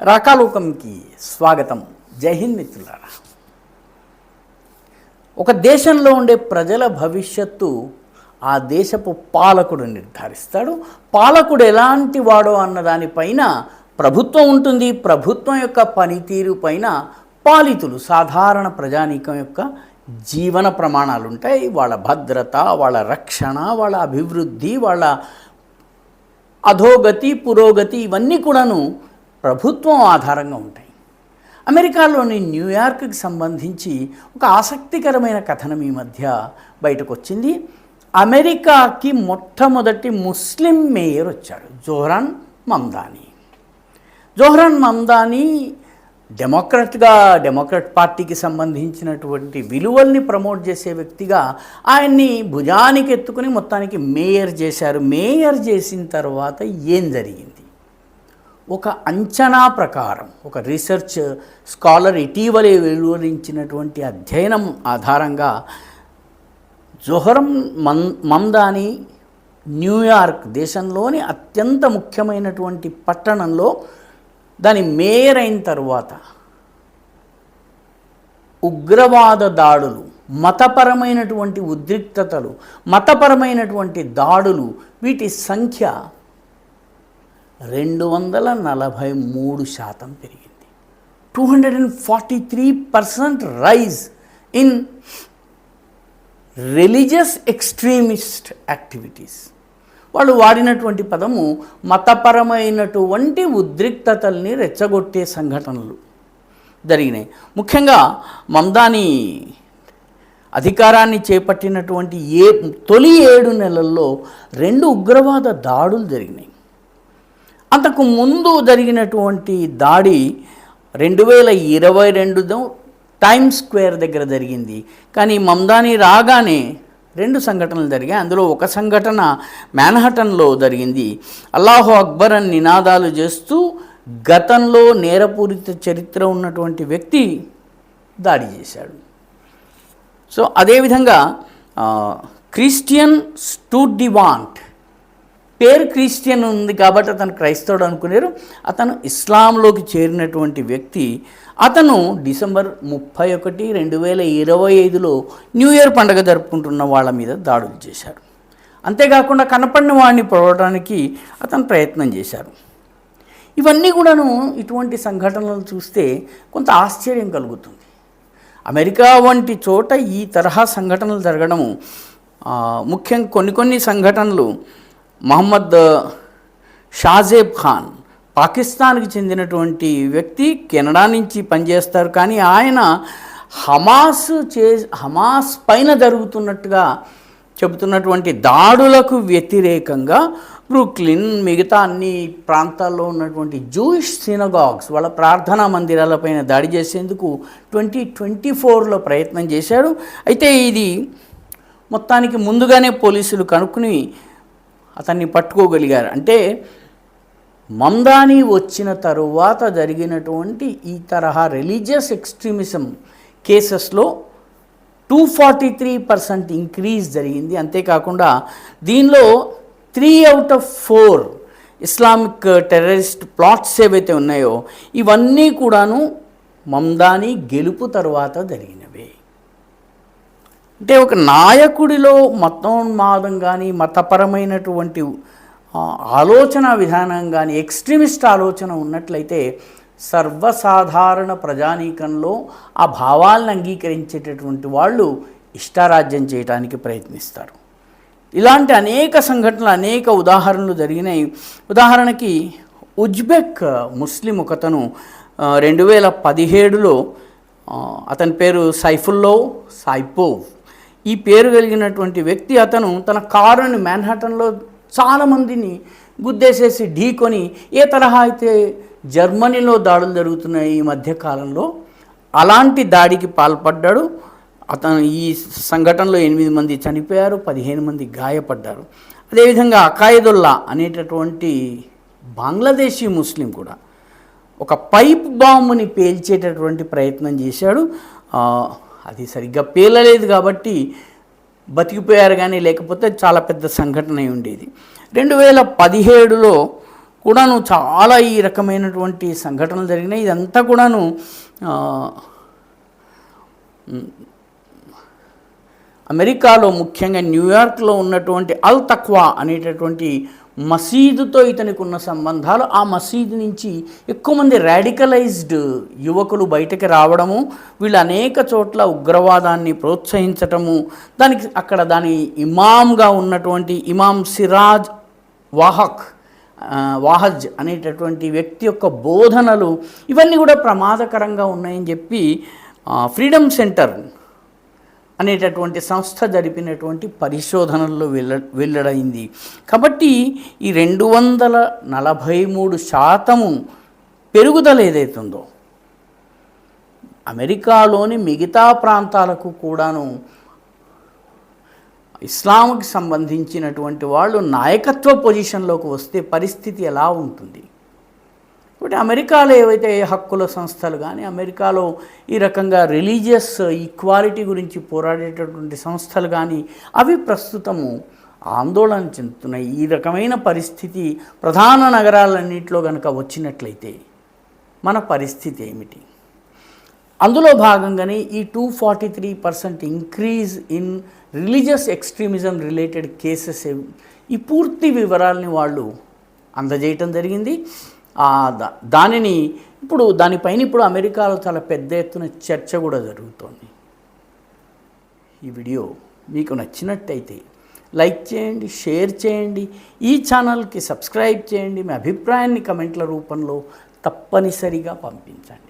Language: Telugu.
రాకాలోకంకి స్వాగతం. జై హింద్ మిత్రులారా. ఒక దేశంలో ఉండే ప్రజల భవిష్యత్తు ఆ దేశపు పాలకుడు నిర్ధారిస్తాడు. పాలకుడు ఎలాంటి వాడో అన్న దానిపైన ప్రభుత్వం ఉంటుంది. ప్రభుత్వం యొక్క పనితీరు పైన పాలితులు సాధారణ ప్రజానీకం యొక్క జీవన ప్రమాణాలు ఉంటాయి. వాళ్ళ భద్రత, వాళ్ళ రక్షణ, వాళ్ళ అభివృద్ధి, వాళ్ళ అధోగతి, పురోగతి ఇవన్నీ కూడాను ప్రభుత్వం ఆధారంగా ఉంటాయి. అమెరికాలోని న్యూయార్క్కి సంబంధించి ఒక ఆసక్తికరమైన కథనం ఈ మధ్య బయటకు వచ్చింది. అమెరికాకి మొట్టమొదటి ముస్లిం మేయర్ వచ్చాడు, జోహ్రాన్ మమ్దానీ. జోహ్రాన్ మమ్దానీ డెమోక్రాట్ పార్టీకి సంబంధించినటువంటి విలువల్ని ప్రమోట్ చేసే వ్యక్తిగా ఆయన్ని భుజానికి ఎత్తుకుని మొత్తానికి మేయర్ చేశారు. మేయర్ చేసిన తర్వాత ఏం జరిగింది? ఒక అంచనా ప్రకారం, ఒక రీసెర్చ్ స్కాలర్ ఇటీవలే వెలువరించినటువంటి అధ్యయనం ఆధారంగా జోహ్రాన్ మమ్దానీ న్యూయార్క్ దేశంలోని అత్యంత ముఖ్యమైనటువంటి పట్టణంలో దాని మేయర్ అయిన తర్వాత ఉగ్రవాద దాడులు, మతపరమైనటువంటి ఉద్రిక్తతలు, మతపరమైనటువంటి దాడులు వీటి సంఖ్య 243% పెరిగింది. 243% rise in religious extremist activities. వాళ్ళు వాడినటువంటి పదము మతపరమైనటువంటి ఉద్రిక్తతల్ని రెచ్చగొట్టే సంఘటనలు జరిగినాయి. ముఖ్యంగా మమ్దానీ అధికారాన్ని చేపట్టినటువంటి తొలి 7 నెలల్లో 2 ఉగ్రవాద దాడులు జరిగినాయి. అంతకు ముందు జరిగినటువంటి దాడి 2022 టైమ్స్ స్క్వేర్ దగ్గర జరిగింది. కానీ మమ్దానీ రాగానే 2 సంఘటనలు జరిగాయి. అందులో ఒక సంఘటన మ్యాన్హటన్లో జరిగింది. అల్లాహు అక్బర్ అని నినాదాలు చేస్తూ గతంలో నేరపూరిత చరిత్ర ఉన్నటువంటి వ్యక్తి దాడి చేశాడు. సో అదేవిధంగా క్రిస్టియన్ స్టూడివాంట్, పేరు క్రిస్టియన్ ఉంది కాబట్టి అతను క్రైస్తవుడు అనుకునేరు. అతను ఇస్లాంలోకి చేరినటువంటి వ్యక్తి. అతను డిసెంబర్ 31, 2025లో న్యూ ఇయర్ పండుగ జరుపుకుంటున్న వాళ్ళ మీద దాడులు చేశాడు. అంతేకాకుండా కనపడిన వాడిని పొడవడానికి అతను ప్రయత్నం చేశారు. ఇవన్నీ కూడాను ఇటువంటి సంఘటనలు చూస్తే కొంత ఆశ్చర్యం కలుగుతుంది. అమెరికా వంటి చోట ఈ తరహా సంఘటనలు జరగడము ముఖ్యంగా కొన్ని సంఘటనలు మహమ్మద్ షాజేబ్ ఖాన్, పాకిస్తాన్కి చెందినటువంటి వ్యక్తి, కెనడా నుంచి పనిచేస్తారు. కానీ ఆయన హమాస్ పైన జరుగుతున్నట్టుగా చెబుతున్నటువంటి దాడులకు వ్యతిరేకంగా బ్రూక్లిన్, మిగతా అన్ని ప్రాంతాల్లో ఉన్నటువంటి జూయిష్ సినగాగ్స్, వాళ్ళ ప్రార్థనా మందిరాలపైన దాడి చేసేందుకు 2024లో ప్రయత్నం చేశాడు. అయితే ఇది మొత్తానికి ముందుగానే పోలీసులు కనుక్కుని అతన్ని పట్టుకోగలిగారు. అంటే మమ్దానీ వచ్చిన తరువాత జరిగినటువంటి ఈ తరహా రిలీజియస్ ఎక్స్ట్రీమిజం కేసెస్లో 243% ఇంక్రీజ్ జరిగింది. అంతేకాకుండా దీనిలో 3 out of 4 Islamic terrorist plots ఏవైతే ఉన్నాయో ఇవన్నీ కూడాను మమ్దానీ గెలుపు తరువాత జరిగినవే. అంటే ఒక నాయకుడిలో మతోన్మాదం కానీ, మతపరమైనటువంటి ఆలోచన విధానం కానీ, ఎక్స్ట్రీమిస్ట్ ఆలోచన ఉన్నట్లయితే సర్వసాధారణ ప్రజానీకంలో ఆ భావాలను అంగీకరించేటటువంటి వాళ్ళు ఇష్టారాజ్యం చేయడానికి ప్రయత్నిస్తారు. ఇలాంటి అనేక సంఘటనలు, అనేక ఉదాహరణలు జరిగినాయి. ఉదాహరణకి ఉజ్బెక్ ముస్లిం ఒకతను 2017లో అతని పేరు సైపోవ్. ఈ పేరు కలిగినటువంటి వ్యక్తి అతను తన కారుని మ్యాన్హాటన్లో చాలామందిని గుద్దేసేసి ఢీకొని, ఏ తరహా అయితే జర్మనీలో దాడులు జరుగుతున్నాయి ఈ మధ్యకాలంలో అలాంటి దాడికి పాల్పడ్డాడు. అతను ఈ సంఘటనలో 8 మంది చనిపోయారు, 15 మంది గాయపడ్డారు. అదేవిధంగా అకాయదుల్లా అనేటటువంటి బంగ్లాదేశీ ముస్లిం కూడా ఒక పైప్ బాంబుని పేల్చేటటువంటి ప్రయత్నం చేశాడు. అది సరిగ్గా పేలలేదు కాబట్టి బతికిపోయారు, కానీ లేకపోతే చాలా పెద్ద సంఘటన ఉండేది. 2017లో కూడాను చాలా ఈ రకమైనటువంటి సంఘటనలు జరిగినాయి. ఇదంతా కూడాను అమెరికాలో ముఖ్యంగా న్యూయార్క్లో ఉన్నటువంటి అల్ తక్వా అనేటటువంటి మసీదుతో ఇతనికి ఉన్న సంబంధాలు, ఆ మసీదు నుంచి ఎక్కువ మంది రాడికలైజ్డ్ యువకులు బయటకు రావడము, వీళ్ళు అనేక చోట్ల ఉగ్రవాదాన్ని ప్రోత్సహించటము, దాని ఇమామ్గా ఉన్నటువంటి ఇమాం సిరాజ్ వాహజ్ అనేటటువంటి వ్యక్తి యొక్క బోధనలు ఇవన్నీ కూడా ప్రమాదకరంగా ఉన్నాయని చెప్పి ఫ్రీడమ్ సెంటర్ అనేటటువంటి సంస్థ జరిపినటువంటి పరిశోధనల్లో వెల్లడైంది. కాబట్టి ఈ 243% పెరుగుదల ఏదైతుందో అమెరికాలోని మిగతా ప్రాంతాలకు కూడాను ఇస్లాంకి సంబంధించినటువంటి వాళ్ళు నాయకత్వ పొజిషన్లోకి వస్తే పరిస్థితి ఎలా ఉంటుంది? కాబట్టి అమెరికాలో ఏవైతే హక్కుల సంస్థలు కానీ, అమెరికాలో ఈ రకంగా రిలీజియస్ ఈక్వాలిటీ గురించి పోరాడేటటువంటి సంస్థలు కానీ అవి ప్రస్తుతము ఆందోళన చెందుతున్నాయి. ఈ రకమైన పరిస్థితి ప్రధాన నగరాలన్నింటిలో కనుక వచ్చినట్లయితే మన పరిస్థితి ఏమిటి? అందులో భాగంగానే ఈ 243% increase in religious extremism related cases, ఈ పూర్తి వివరాలని వాళ్ళు అందజేయటం జరిగింది. దానిపైన ఇప్పుడు అమెరికాలో చాలా పెద్ద ఎత్తున చర్చ కూడా జరుగుతోంది. ఈ వీడియో మీకు నచ్చినట్టయితే లైక్ చేయండి, షేర్ చేయండి, ఈ ఛానల్కి సబ్స్క్రైబ్ చేయండి, మీ అభిప్రాయాన్ని కమెంట్ల రూపంలో తప్పనిసరిగా పంపించండి.